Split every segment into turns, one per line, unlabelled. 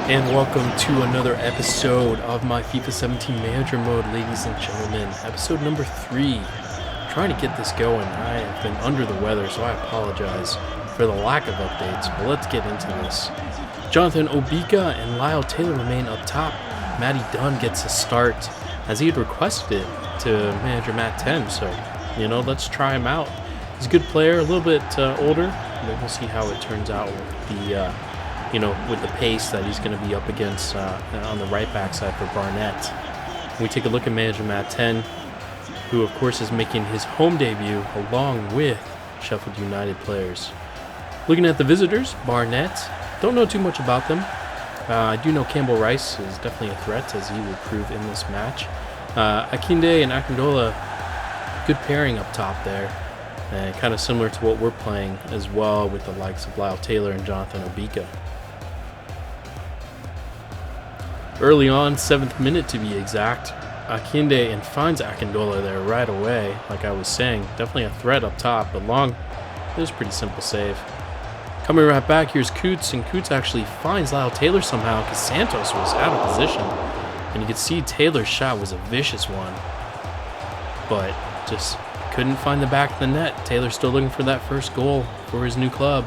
And welcome to another episode of my FIFA 17 Manager Mode, ladies and gentlemen. Episode number 3. Trying to get this going. I have been under the weather, so I apologize for the lack of updates, but let's get into this. Jonathan Obika and Lyle Taylor remain up top. Matty Dunn gets a start, as he had requested it to manager Matt 10, so, let's try him out. He's a good player, a little bit older, but we'll see how it turns out with the... with the pace that he's going to be up against on the right back side for Barnett. We take a look at manager Matt 10, who of course is making his home debut along with Sheffield United players. Looking at the visitors, Barnett, don't know too much about them. I do know Campbell Rice is definitely a threat, as he will prove in this match. Akinde and Akindola, good pairing up top there. And kind of similar to what we're playing as well with the likes of Lyle Taylor and Jonathan Obika. Early on, 7th minute to be exact, Akinde and finds Akindola there right away. Like I was saying, definitely a threat up top, but long, it was a pretty simple save. Coming right back, here's Coots, and Coots actually finds Lyle Taylor somehow because Santos was out of position. And you can see Taylor's shot was a vicious one, but just couldn't find the back of the net. Taylor still looking for that first goal for his new club.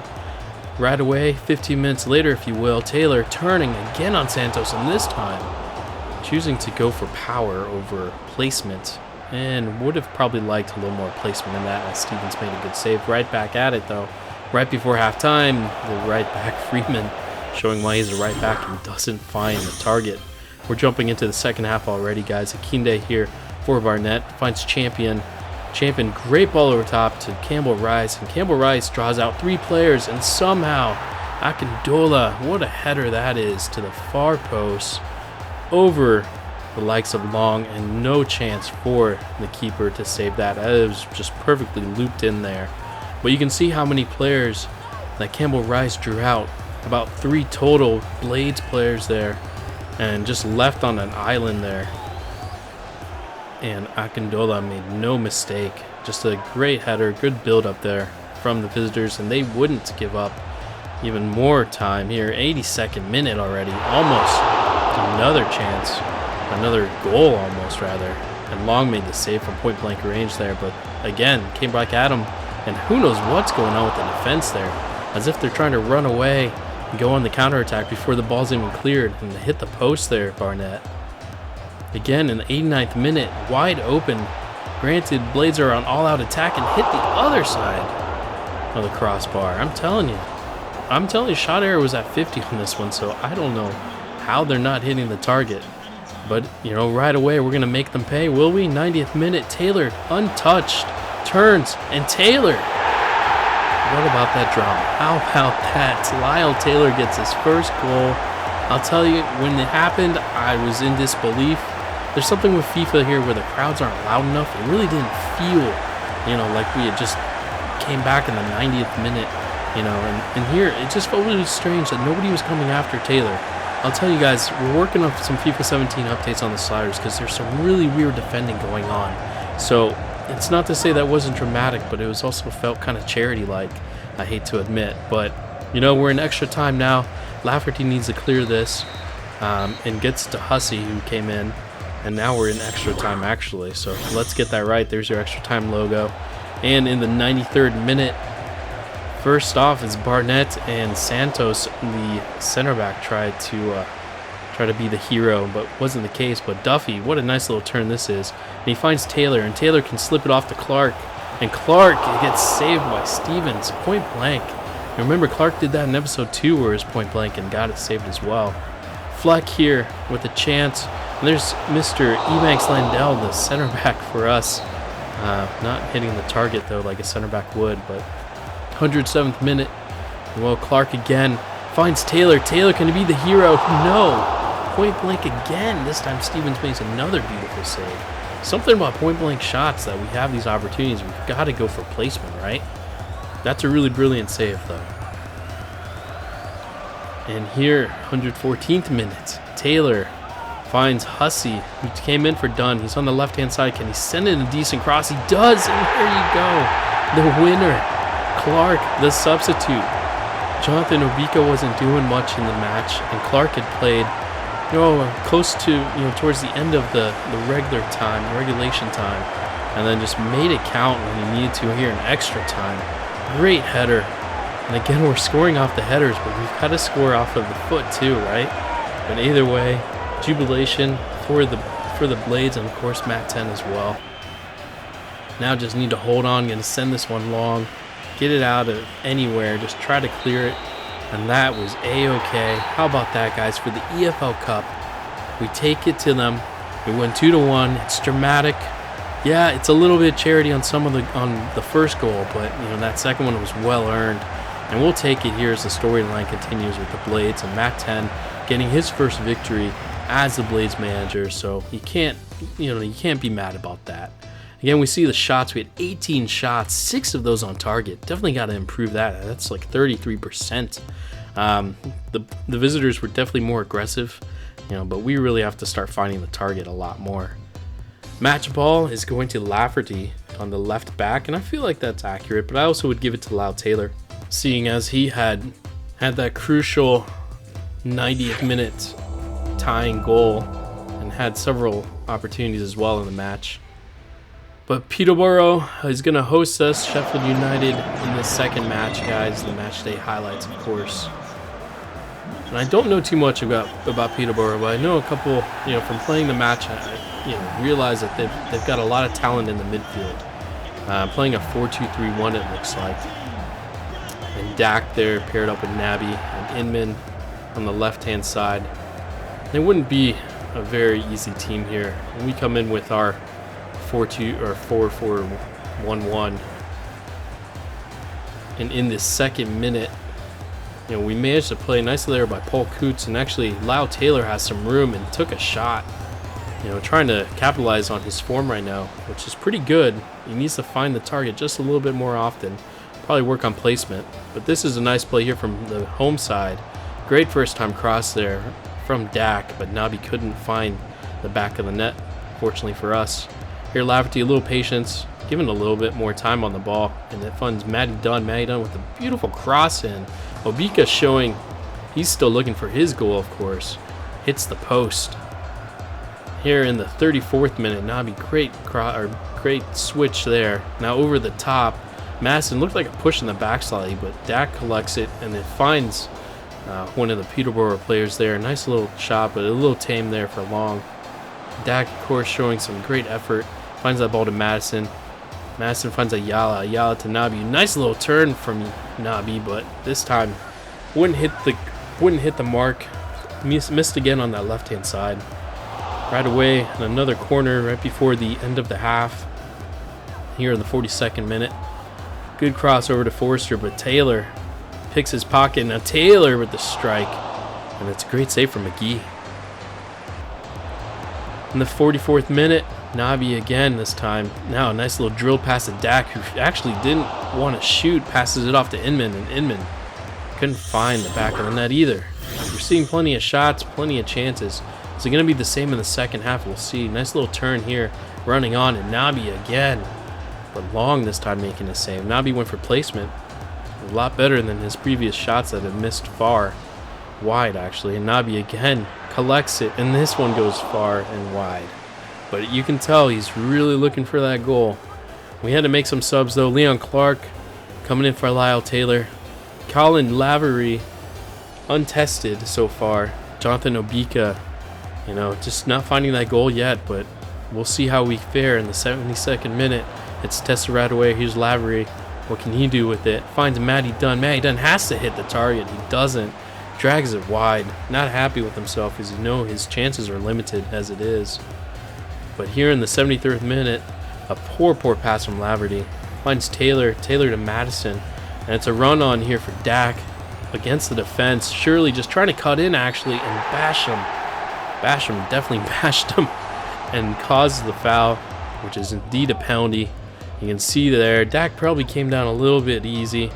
Right away, 15 minutes later, if you will, Taylor turning again on Santos, and this time choosing to go for power over placement, and would have probably liked a little more placement in that, as Stevens made a good save. Right back at it, though. Right before halftime, the right back, Freeman, showing why he's a right back and doesn't find the target. We're jumping into the second half already, guys. Akinde here for Barnett, finds Champion, great ball over top to Campbell Rice, and Campbell Rice draws out 3 players, and somehow Akindola, what a header that is, to the far post over the likes of Long, and no chance for the keeper to save that. It was just perfectly looped in there. But you can see how many players that Campbell Rice drew out, about 3 total Blades players there, and just left on an island there. And Akindola made no mistake. Just a great header, good build up there from the visitors, and they wouldn't give up even more time here. 82nd minute already, almost another chance, another goal almost rather. And Long made the save from point blank range there, but again, came back at him, and who knows what's going on with the defense there. As if they're trying to run away and go on the counterattack before the ball's even cleared, and they hit the post there, Barnett. Again, in the 89th minute, wide open. Granted, Blades are on all-out attack and hit the other side of the crossbar. I'm telling you, shot error was at 50 on this one, so I don't know how they're not hitting the target. But, right away, we're going to make them pay, will we? 90th minute, Taylor, untouched, turns, and Taylor. What about that drama? How about that? Lyle Taylor gets his first goal. I'll tell you, when it happened, I was in disbelief. There's something with FIFA here where the crowds aren't loud enough. It really didn't feel, like we had just came back in the 90th minute, and here it just felt really strange that nobody was coming after Taylor. I'll tell you guys, we're working on some FIFA 17 updates on the sliders because there's some really weird defending going on. So it's not to say that wasn't dramatic, but it was also felt kind of charity-like, I hate to admit. But, we're in extra time now. Lafferty needs to clear this and gets to Hussey, who came in. And now we're in extra time, actually. So let's get that right. There's your extra time logo. And in the 93rd minute, first off is Barnett and Santos, the center back, tried to be the hero, but wasn't the case. But Duffy, what a nice little turn this is. And he finds Taylor, and Taylor can slip it off to Clark. And Clark gets saved by Stevens, point blank. And remember, Clark did that in episode 2 where it was point blank and got it saved as well. Fleck here with a chance. And there's Mr. Ebanks Landell, the center back for us. Not hitting the target, though, like a center back would. But 107th minute. Well, Clark again finds Taylor. Taylor, can he be the hero? No. Point blank again. This time Stevens makes another beautiful save. Something about point blank shots that we have these opportunities. We've got to go for placement, right? That's a really brilliant save, though. And here, 114th minute, Taylor finds Hussey, who came in for Dunn. He's on the left-hand side. Can he send in a decent cross? He does, and there you go. The winner, Clark, the substitute. Jonathan Obika wasn't doing much in the match, and Clark had played, close to, towards the end of the regulation time, and then just made it count when he needed to here in extra time. Great header. And again, we're scoring off the headers, but we've got to score off of the foot too, right? But either way, jubilation for the Blades, and of course Matt 10 as well. Now just need to hold on, gonna send this one long, get it out of anywhere, just try to clear it, and that was a-okay. How about that, guys? For the EFL Cup, we take it to them. We win 2-1. It's dramatic. Yeah, it's a little bit charity on the first goal, but that second one was well earned, and we'll take it here as the storyline continues with the Blades and Matt 10 getting his first victory as the Blades manager. So you can't be mad about that. Again, we see the shots. We had 18 shots, 6 of those on target. Definitely got to improve that. That's like 33%. The visitors were definitely more aggressive, but we really have to start finding the target a lot more. Match ball is going to Lafferty on the left back, and I feel like that's accurate, but I also would give it to Lau Taylor, seeing as he had that crucial 90th minute tying goal and had several opportunities as well in the match. But Peterborough is going to host us, Sheffield United, in the second match, guys. The match day highlights, of course. And I don't know too much about Peterborough, but I know a couple, from playing the match, I realize that they've got a lot of talent in the midfield. Playing a 4-2-3-1, it looks like. And Dak there paired up with Naby and Inman on the left-hand side. It wouldn't be a very easy team here. And we come in with our 4-2 or 4-4-1-1, and in the second minute, we managed to play nicely there by Paul Coots, and actually Lau Taylor has some room and took a shot, trying to capitalize on his form right now, which is pretty good. He needs to find the target just a little bit more often, probably work on placement, but this is a nice play here from the home side. Great first time cross there from Dak, but Naby couldn't find the back of the net, fortunately for us. Here, Lafferty, a little patience, giving a little bit more time on the ball, and that funds Matty Dunn. Matty Dunn with a beautiful cross in. Obika showing he's still looking for his goal, of course. Hits the post. Here in the 34th minute, Naby, great switch there. Now over the top, Madison looked like a push in the back slightly, but Dak collects it and then finds one of the Peterborough players there. Nice little shot, but a little tame there for long. Dak, of course, showing some great effort. Finds that ball to Madison. Madison finds Ayala to Naby. Nice little turn from Naby, but this time wouldn't hit the mark. Missed again on that left-hand side. Right away, in another corner right before the end of the half. Here in the 42nd minute. Good cross over to Forrester, but Taylor picks his pocket. Now Taylor with the strike, and it's a great save from McGee. In the 44th minute, Naby again this time. Now a nice little drill pass to Dak, who actually didn't want to shoot, passes it off to Inman, and Inman couldn't find the back of the net either. We're seeing plenty of shots, plenty of chances. Is it going to be the same in the second half? We'll see. Nice little turn here, running on, and Naby again. But Long this time making a save. Naby went for placement. A lot better than his previous shots that have missed far. Wide, actually. And Naby again collects it, and this one goes far and wide. But you can tell he's really looking for that goal. We had to make some subs, though. Leon Clark coming in for Lyle Taylor. Colin Lavery, untested so far. Jonathan Obika, just not finding that goal yet, but we'll see how we fare in the 72nd minute. It's tested right away. Here's Lavery. What can he do with it? Finds Matty Dunn. Matty Dunn has to hit the target. He doesn't. Drags it wide. Not happy with himself because his chances are limited as it is. But here in the 73rd minute, a poor pass from Laverty. Finds Taylor to Madison. And it's a run on here for Dak against the defense. Shirley just trying to cut in, actually, and bash him. Definitely bashed him and caused the foul, which is indeed a penalty. You can see there, Dak probably came down a little bit easy,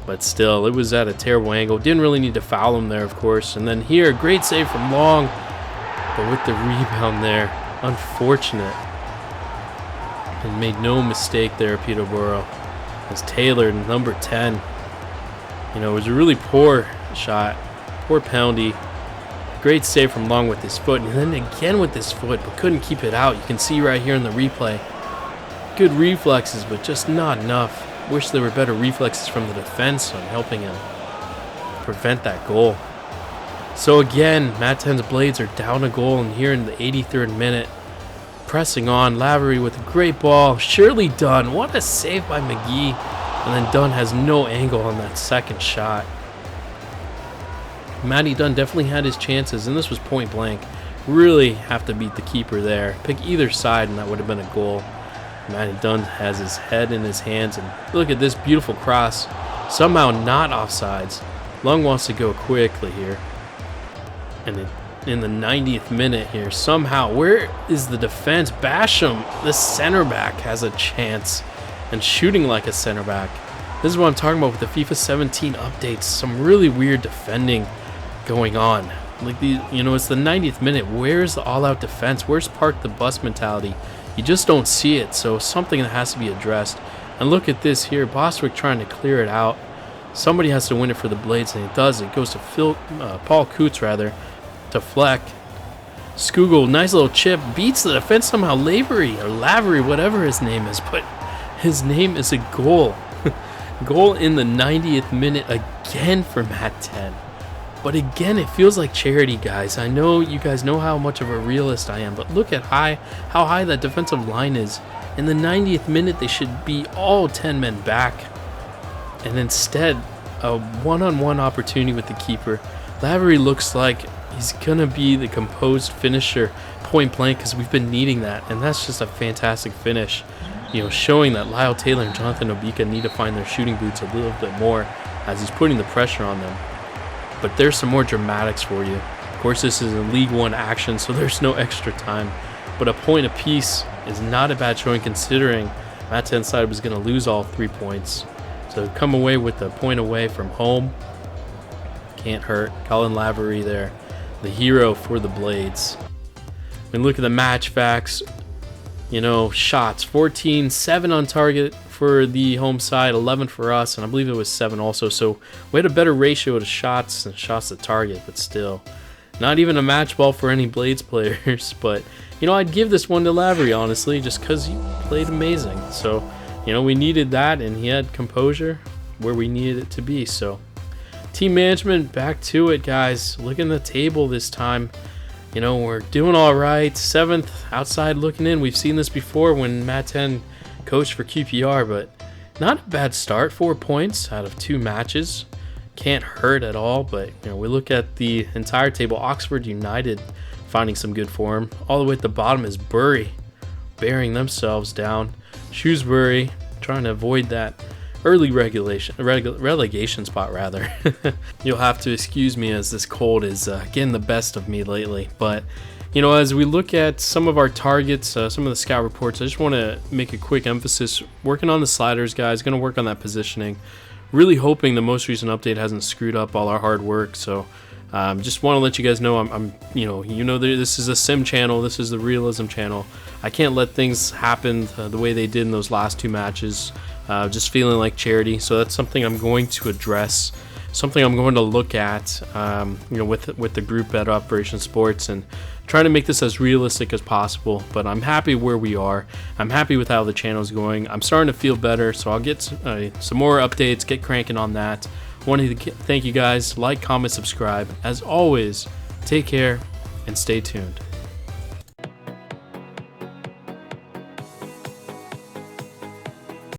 but still, it was at a terrible angle. Didn't really need to foul him there, of course. And then here, great save from Long, but with the rebound there, unfortunate. And made no mistake there, Peterborough. As Taylor, number 10, You know, it was a really poor shot, poor penalty. Great save from Long with his foot, and then again with his foot, but couldn't keep it out. You can see right here in the replay. Good reflexes, but just not enough. Wish there were better reflexes from the defense on helping him prevent that goal. So again, Matt 10's Blades are down a goal, and here in the 83rd minute, pressing on, Lavery with a great ball. Surely Dunn, what a save by McGee. And then Dunn has no angle on that second shot. Matty Dunn definitely had his chances, and this was point blank. Really have to beat the keeper there. Pick either side, and that would have been a goal. Matty Dunn has his head in his hands, and look at this beautiful cross. Somehow not offsides. Long wants to go quickly here. And in the 90th minute here, somehow, where is the defense? Basham, the center back, has a chance. And shooting like a center back. This is what I'm talking about with the FIFA 17 updates. Some really weird defending going on. Like it's the 90th minute. Where's the all-out defense? Where's park the bus mentality? You just don't see it. So something that has to be addressed. And look at this here. Bostwick trying to clear it out. Somebody has to win it for the Blades, and it does. It goes to Paul Coots rather, to Fleck. Skugel, nice little chip, beats the defense somehow. Lavery, whatever his name is, but his name is a goal. Goal in the 90th minute again for Matt 10. But again, it feels like charity, guys. I know you guys know how much of a realist I am, but look at how high that defensive line is. In the 90th minute, they should be all 10 men back. And instead, a one-on-one opportunity with the keeper. Lavery looks like he's going to be the composed finisher point blank, because we've been needing that. And that's just a fantastic finish. You know, showing that Lyle Taylor and Jonathan Obika need to find their shooting boots a little bit more as he's putting the pressure on them. But there's some more dramatics for you. Of course, this is a League One action, so there's no extra time. But a point apiece is not a bad showing, considering Matt 10's side was going to lose all 3 points. So come away with a point away from home. Can't hurt. Colin Lavery there, the hero for the Blades. When we look at the match facts, you know, shots 14, 7 on target for the home side, 11 for us, and I believe it was 7 also. So we had a better ratio to shots than shots to target, but still not even a match ball for any Blades players. But you know, I'd give this one to Lavery, honestly, just because he played amazing. So you know, we needed that, and he had composure where we needed it to be. So team management, back to it, guys. Look at the table this time. You know, we're doing all right. 7th, outside looking in. We've seen this before when Matt 10 coached for QPR, but not a bad start. 4 points out of 2 matches. Can't hurt at all, but you know, we look at the entire table. Oxford United finding some good form. All the way at the bottom is Bury, bearing themselves down. Shrewsbury trying to avoid that early relegation spot rather. You'll have to excuse me as this cold is getting the best of me lately. But you know, as we look at some of our targets, some of the scout reports, I just want to make a quick emphasis. Working on the sliders, guys. Going to work on that positioning. Really hoping the most recent update hasn't screwed up all our hard work. So just want to let you guys know I'm this is a sim channel. This is the realism channel. I can't let things happen the way they did in those last 2 matches. Just feeling like charity. So that's something I'm going to address. Something I'm going to look at, with the group at Operation Sports, and trying to make this as realistic as possible. But I'm happy where we are. I'm happy with how the channel's going. I'm starting to feel better, so I'll get some more updates, get cranking on that. Wanted to thank you guys. Like, comment, subscribe. As always, take care and stay tuned.